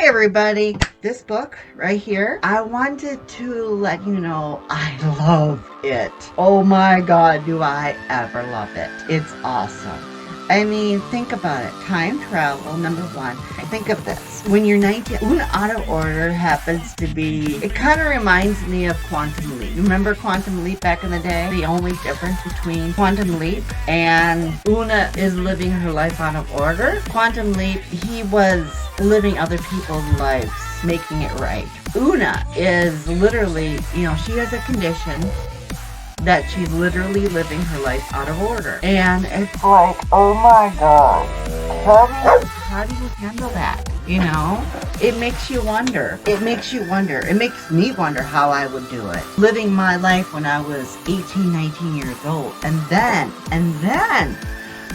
Hey everybody, this book right here, I wanted to let you know I love it. Oh my god, do I ever love it. It's awesome. I mean, think about it. Time travel, number one. Think of this. When you're 19, Una Auto Order happens to be, it kind of reminds me of Quantum Leap. Remember Quantum Leap back in the day? The only difference between Quantum Leap and Una is living her life out of order. Quantum Leap, he was living other people's lives, making it right. Una is literally, she has a condition that she's literally living her life out of order. And it's like, oh my god. How do you handle that? It makes you wonder. It makes me wonder how I would do it. Living my life when I was 18, 19 years old. And then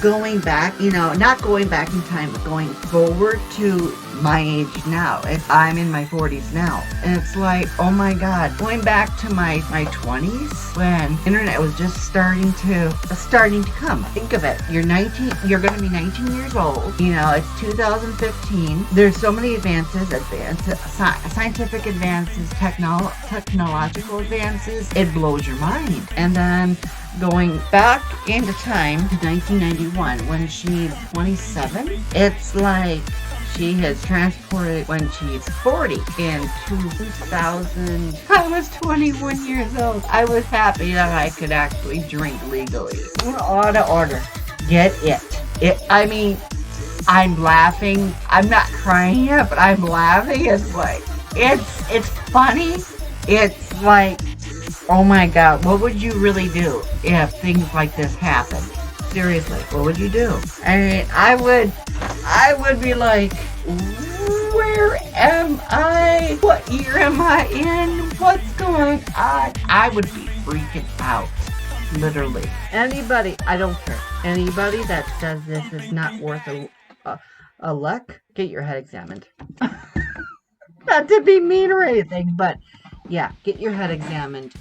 going back, not going back in time, but going forward to my age now. I'm in my 40s now. And it's like, oh my god, going back to my 20s when internet was just starting to come. Think of it. You're going to be 19 years old. It's 2015. There's so many scientific advances, technological advances. It blows your mind. And then going back into time to 1991 when she's 27, it's like she has transported when she's 40 in 2000. I was 21 years old. I was happy that I could actually drink legally. Auto Order. Get it. I mean, I'm laughing. I'm not crying yet, but I'm laughing. It's like, it's funny. It's like, oh my god, what would you really do if things like this happened? Seriously, what would you do? I mean, I would be like, where am I? What year am I in? What's going on? I would be freaking out. Literally. Anybody, I don't care. Anybody that says this is not worth a luck, get your head examined. Not to be mean or anything, but yeah, get your head examined.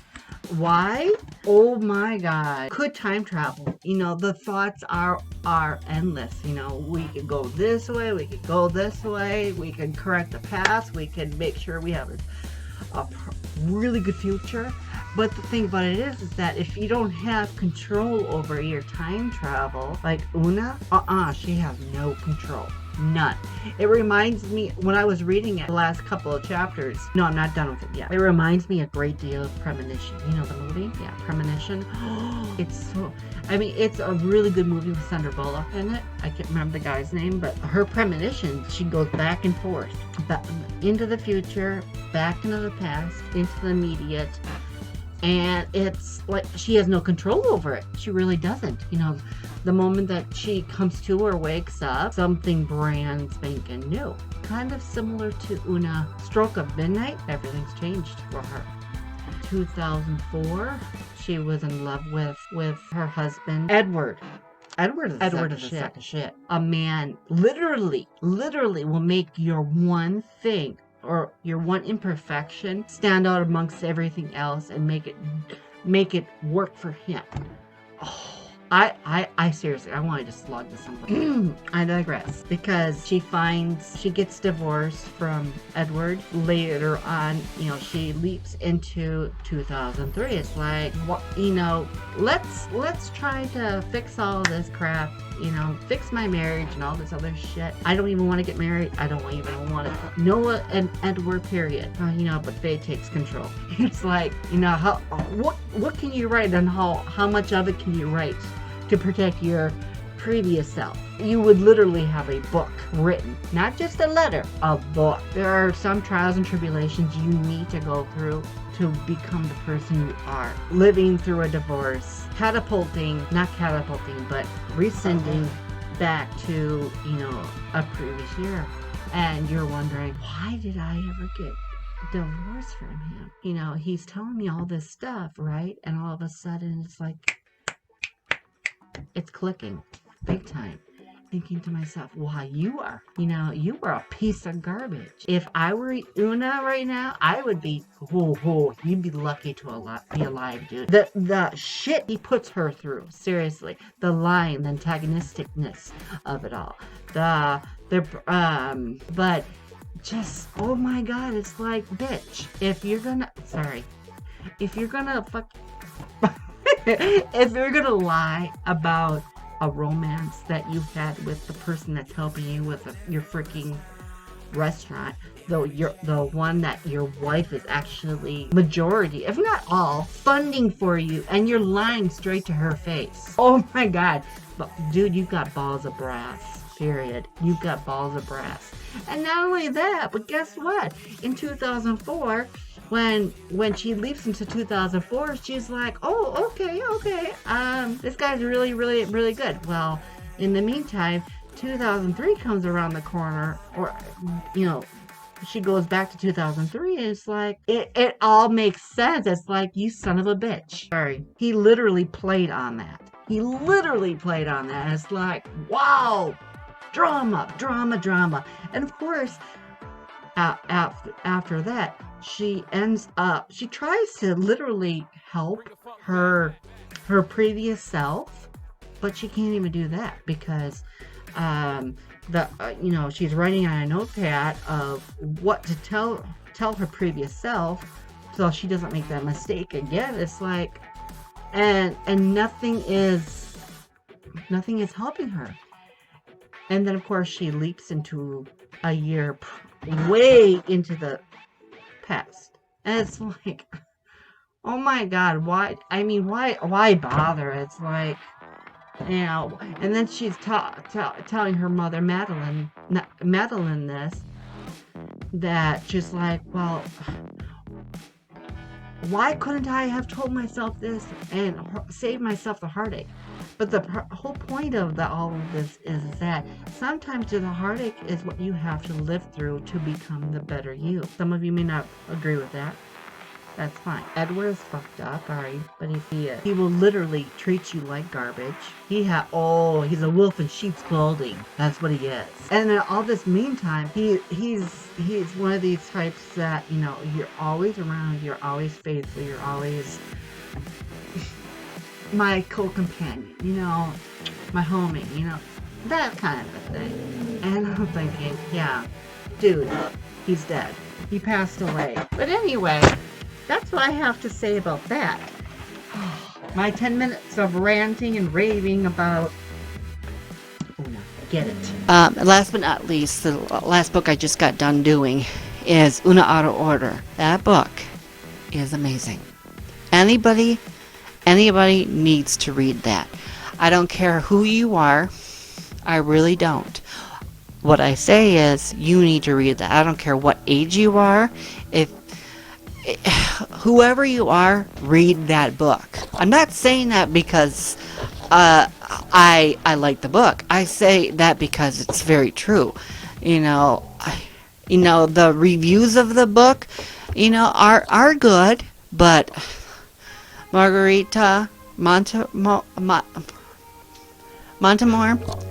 Why? Oh my god. Could time travel? The thoughts are endless. We could go this way, we could go this way, we can correct the past, we can make sure we have a really good future. But the thing about it is that if you don't have control over your time travel, like Una, she has no control. None. It reminds me, when I was reading it, the last couple of chapters, no, I'm not done with it yet. It reminds me a great deal of Premonition. The movie? Yeah, Premonition. It's a really good movie with Sandra Bullock in it. I can't remember the guy's name, but her premonition, she goes back and forth. Into the future, back into the past, into the immediate. And it's like she has no control over it. She really doesn't. The moment that she comes to or wakes up, something brand spanking new. Kind of similar to Una. Stroke of midnight, everything's changed for her. 2004, she was in love with her husband, Edward. Edward is a sack of shit. A man literally will make your one thing or your one imperfection stand out amongst everything else and make it work for him. Oh, I seriously, I want to just slug this somebody. I digress. Because she gets divorced from Edward. Later on, she leaps into 2003. It's like, let's try to fix all this crap. Fix my marriage and all this other shit. I don't even want to get married. I don't even want to know an Edward, period. But Faye takes control. It's like, what can you write and how much of it can you write to protect your previous self? You would literally have a book written, not just a letter, a book. There are some trials and tribulations you need to go through to become the person you are. Living through a divorce, but rescinding back to, a previous year. And you're wondering, why did I ever get divorced from him? He's telling me all this stuff, right? And all of a sudden it's like, it's clicking big time. Thinking to myself, why you are a piece of garbage. If I were Una right now, I would be, you'd be lucky to be alive, dude. The shit he puts her through, seriously. The lying, the antagonisticness of it all. But just, oh my God, it's like, bitch, if you're gonna, sorry, if you're gonna fuck, if you're gonna lie about a romance that you had with the person that's helping you with your freaking restaurant, though you're the one that your wife is actually majority, if not all, funding for you, and you're lying straight to her face. Oh my God. But dude, you've got balls of brass. Period. You've got balls of brass. And not only that, but guess what? In 2004, when she leaps into 2004, she's like, oh, okay, this guy's really, really, really good. Well, in the meantime, 2003 comes around the corner, or, you know, she goes back to 2003, and it's like, it all makes sense. It's like, you son of a bitch. Sorry. He literally played on that. He literally played on that. It's like, wow, drama, drama, drama. And of course, after that, she tries to literally help her previous self, but she can't even do that because she's writing on a notepad of what to tell her previous self so she doesn't make that mistake again. It's like, and nothing is helping her. And then of course she leaps into a year way into the past, and it's like, oh my God, why bother? It's like, you know. And then she's telling her mother Madeline this, that she's like, well, why couldn't I have told myself this and saved myself the heartache? But the whole point of all of this is that sometimes the heartache is what you have to live through to become the better you. Some of you may not agree with that. That's fine. Edward is fucked up, alright, but he will literally treat you like garbage. He's a wolf in sheep's clothing. That's what he is. And in all this meantime, he's one of these types that, you know, you're always around, you're always faithful, you're always my co-companion, you know, my homie, you know, that kind of a thing. And I'm thinking, yeah, dude, he's dead. He passed away. But anyway, that's what I have to say about that. My 10 minutes of ranting and raving about Una. Get it. Last but not least, the last book I just got done doing is Una Out of Order. That book is amazing. Anybody needs to read that. I don't care who you are. I really don't. What I say is, you need to read that. I don't care what age you are. Whoever you are, read that book. I'm not saying that because I like the book. I say that because it's very true. You know, the reviews of the book, you know, are good, but Margarita Montemore,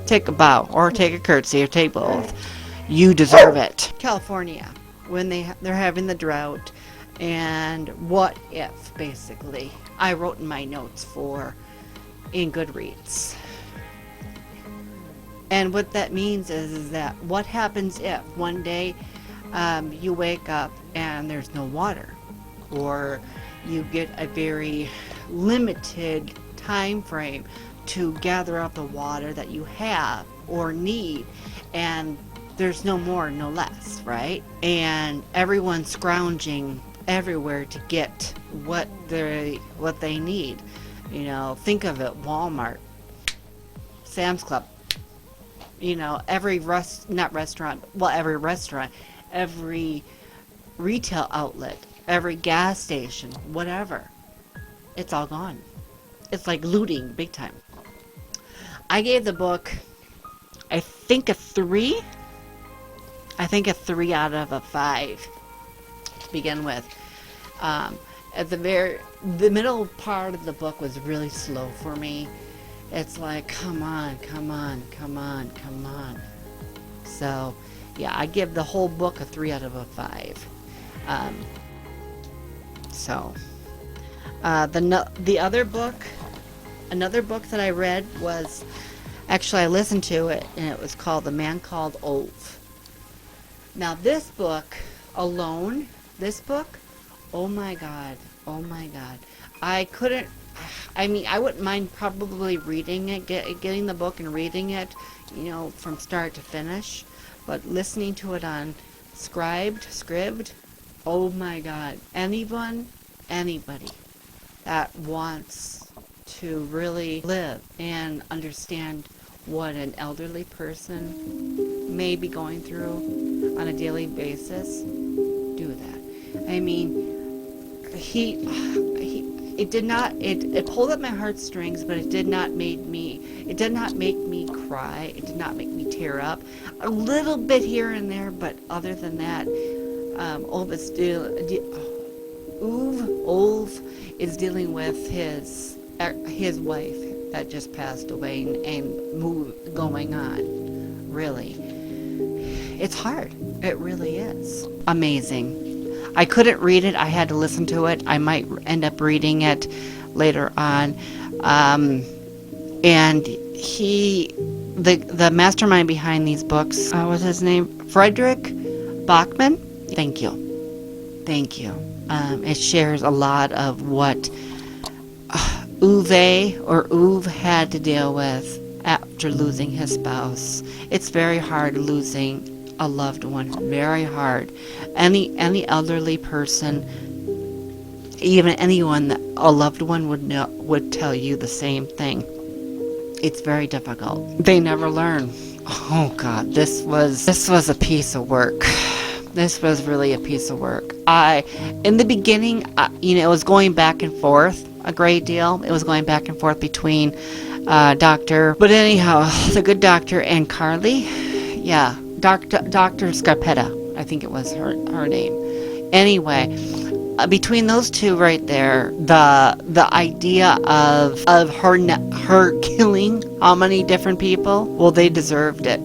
take a bow or take a curtsy or take both. You deserve it. California, when they're having the drought, and what if, basically, I wrote in my notes in Goodreads. And what that means is that what happens if one day you wake up and there's no water, or you get a very limited time frame to gather up the water that you have or need, and there's no more, no less, right? And everyone's scrounging everywhere to get what they need. You know, think of it: Walmart, Sam's Club. You know, every restaurant, every retail outlet, every gas station, whatever. It's all gone. It's like looting, big time. I gave the book, I think a 3 out of a 5 to begin with. At the middle part of the book was really slow for me. It's like, come on. So, yeah, I give the whole book a 3 out of a 5. The other book, another book that I read was, actually I listened to it, and it was called The Man Called Ove. Now this book alone, oh my God, I couldn't, I wouldn't mind probably reading it, getting the book and reading it, from start to finish, but listening to it on Scribd, oh my God, anybody that wants to really live and understand what an elderly person may be going through on a daily basis, do that. I mean, it pulled at my heartstrings, but it did not make me cry. It did not make me tear up. A little bit here and there, but other than that, Ulf is dealing with his wife that just passed away and going on. Really, it's hard. It really is. Amazing. I couldn't read it. I had to listen to it. I might end up reading it later on. And the mastermind behind these books, what's his name? Frederick Bachman. Thank you. It shares a lot of what Uwe had to deal with after losing his spouse. It's very hard losing a loved one, very hard. Any elderly person, even anyone that a loved one would tell you the same thing. It's very difficult. They never learn. Oh God, this was a piece of work. This was really a piece of work. In the beginning, it was going back and forth a great deal. It was going back and forth between but anyhow, the good doctor and Carly. Yeah, Dr. Scarpetta, I think it was her name. Anyway, between those two right there, the idea of her killing how many different people, well, they deserved it.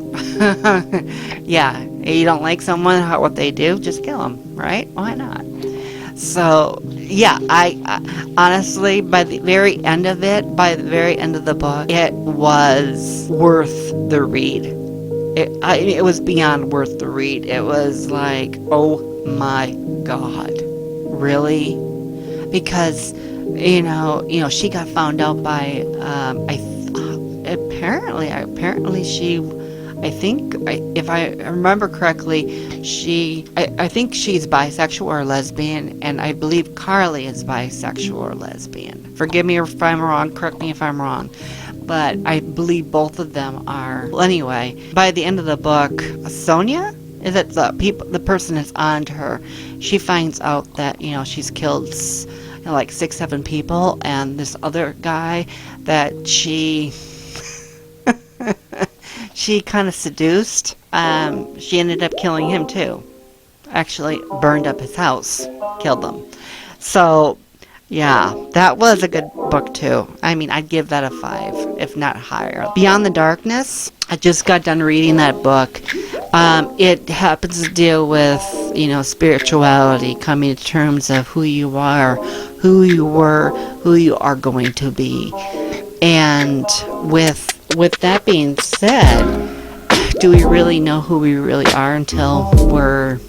Yeah, you don't like someone, what they do, just kill them, right? Why not? So yeah, I honestly, by the very end of the book, it was worth the read. It was beyond worth the read. It was like, oh my God, really? Because she got found out by apparently she, I think, if I remember correctly, I think she's bisexual or lesbian, and I believe Carly is bisexual or lesbian. Forgive me if I'm wrong, correct me if I'm wrong, but I believe both of them are. Well, anyway, by the end of the book, Sonia, is it the person that's on to her, she finds out that, she's killed like 6-7 people, and this other guy that she kind of seduced, she ended up killing him too. Actually burned up his house, killed them. So yeah, that was a good book too. I mean, I'd give that a 5, if not higher. Beyond the Darkness, I just got done reading that book. It happens to deal with, spirituality, coming to terms of who you are, who you were, who you are going to be. And with that being said, do we really know who we really are until we're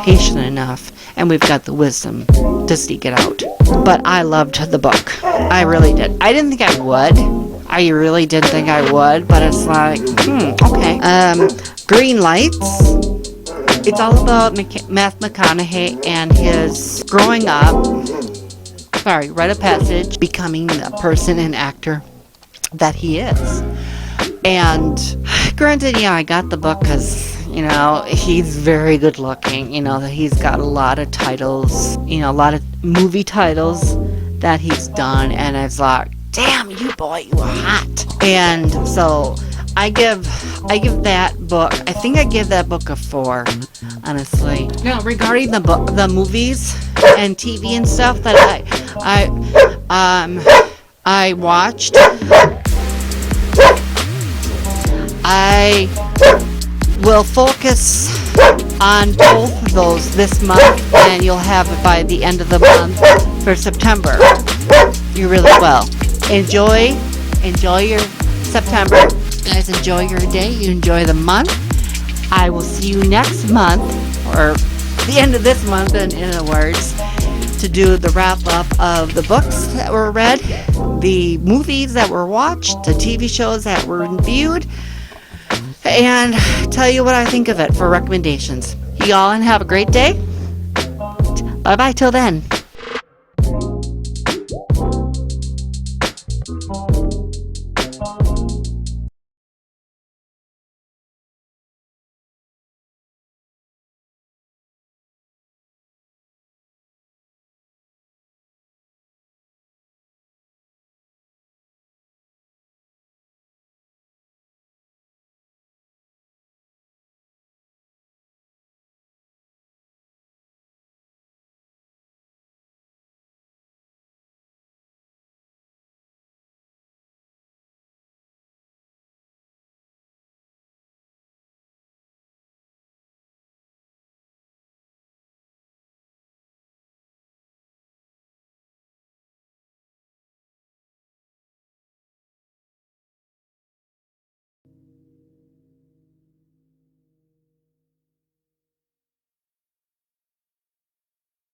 patient enough and we've got the wisdom to seek it out? But I loved the book. I really did. I didn't think I would. I really didn't think I would, but it's like, okay. Green Lights. It's all about Matthew McConaughey and his growing up, rite of passage, becoming the person and actor that he is. And granted, I got the book because, he's very good looking. He's got a lot of titles, a lot of movie titles that he's done. And it's like, damn, you boy, you are hot. And so I give that book, I think I give that book a 4, honestly. Now, regarding the movies and TV and stuff that I watched, I will focus on both of those this month, and you'll have it by the end of the month for September. You really will. Enjoy your September. Guys, enjoy your day. You enjoy the month. I will see you next month or the end of this month, in other words, to do the wrap up of the books that were read, the movies that were watched, the TV shows that were viewed, and tell you what I think of it for recommendations. You all and have a great day. Bye bye till then.